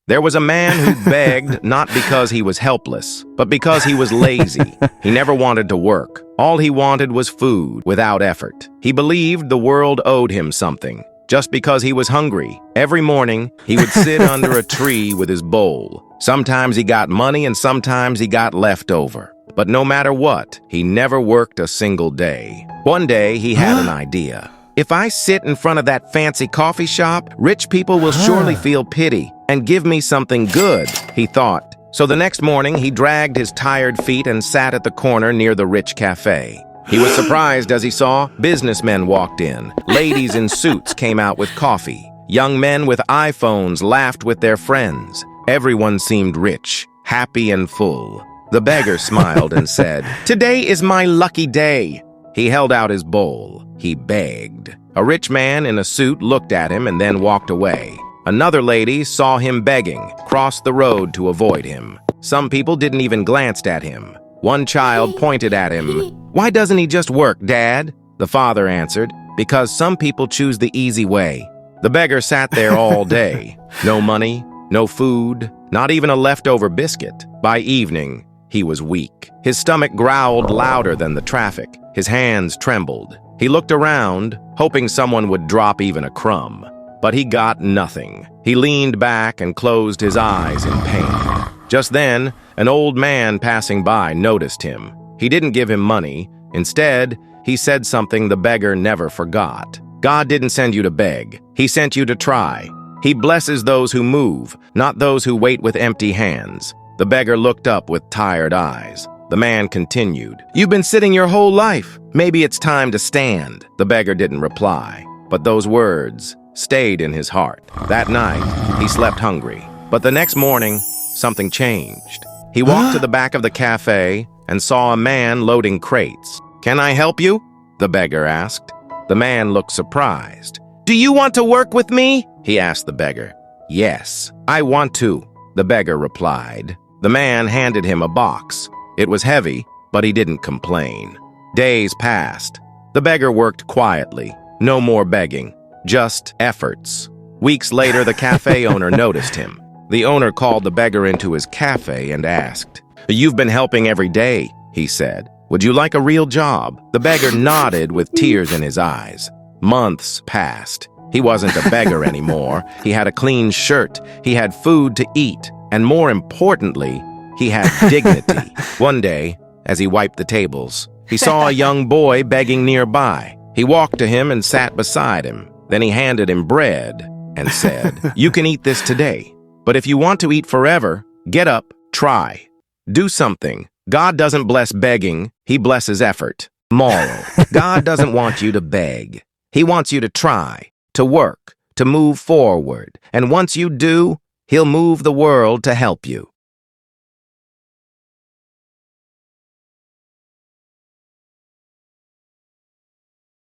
There was a man who begged not because he was helpless, but because he was lazy. He never wanted to work. All he wanted was food without effort. He believed the world owed him something. Just because he was hungry, every morning he would sit under a tree with his bowl. Sometimes he got money and sometimes he got leftover. But no matter what, he never worked a single day. One day he had an idea. If I sit in front of that fancy coffee shop, rich people will surely feel pity and give me something good, he thought. So the next morning, he dragged his tired feet and sat at the corner near the rich cafe. He was surprised as he saw businessmen walked in. Ladies in suits came out with coffee. Young men with iPhones laughed with their friends. Everyone seemed rich, happy and full. The beggar smiled and said, "Today is my lucky day." He held out his bowl. He begged. A rich man in a suit looked at him and then walked away. Another lady saw him begging, crossed the road to avoid him. Some people didn't even glance at him. One child pointed at him. "Why doesn't he just work, Dad?" The father answered, "Because some people choose the easy way." The beggar sat there all day. No money, no food, not even a leftover biscuit. By evening, he was weak. His stomach growled louder than the traffic. His hands trembled. He looked around, hoping someone would drop even a crumb. But he got nothing. He leaned back and closed his eyes in pain. Just then, an old man passing by noticed him. He didn't give him money. Instead, he said something the beggar never forgot. God didn't send you to beg. He sent you to try. He blesses those who move, not those who wait with empty hands. The beggar looked up with tired eyes. The man continued, "You've been sitting your whole life. Maybe it's time to stand." The beggar didn't reply, but those words stayed in his heart. That night, he slept hungry. But the next morning, something changed. He walked to the back of the cafe and saw a man loading crates. "Can I help you?" the beggar asked. The man looked surprised. "Do you want to work with me?" he asked the beggar. "Yes, I want to," the beggar replied. The man handed him a box. It was heavy, but he didn't complain. Days passed. The beggar worked quietly. No more begging, just efforts. Weeks later, the cafe owner noticed him. The owner called the beggar into his cafe and asked, "You've been helping every day," he said. "Would you like a real job?" The beggar nodded with tears in his eyes. Months passed. He wasn't a beggar anymore. He had a clean shirt. He had food to eat. And more importantly, he had dignity. One day, as he wiped the tables, he saw a young boy begging nearby. He walked to him and sat beside him. Then he handed him bread and said, "You can eat this today. But if you want to eat forever, get up, try. Do something. God doesn't bless begging, He blesses effort." Moral: God doesn't want you to beg. He wants you to try, to work, to move forward. And once you do, He'll move the world to help you.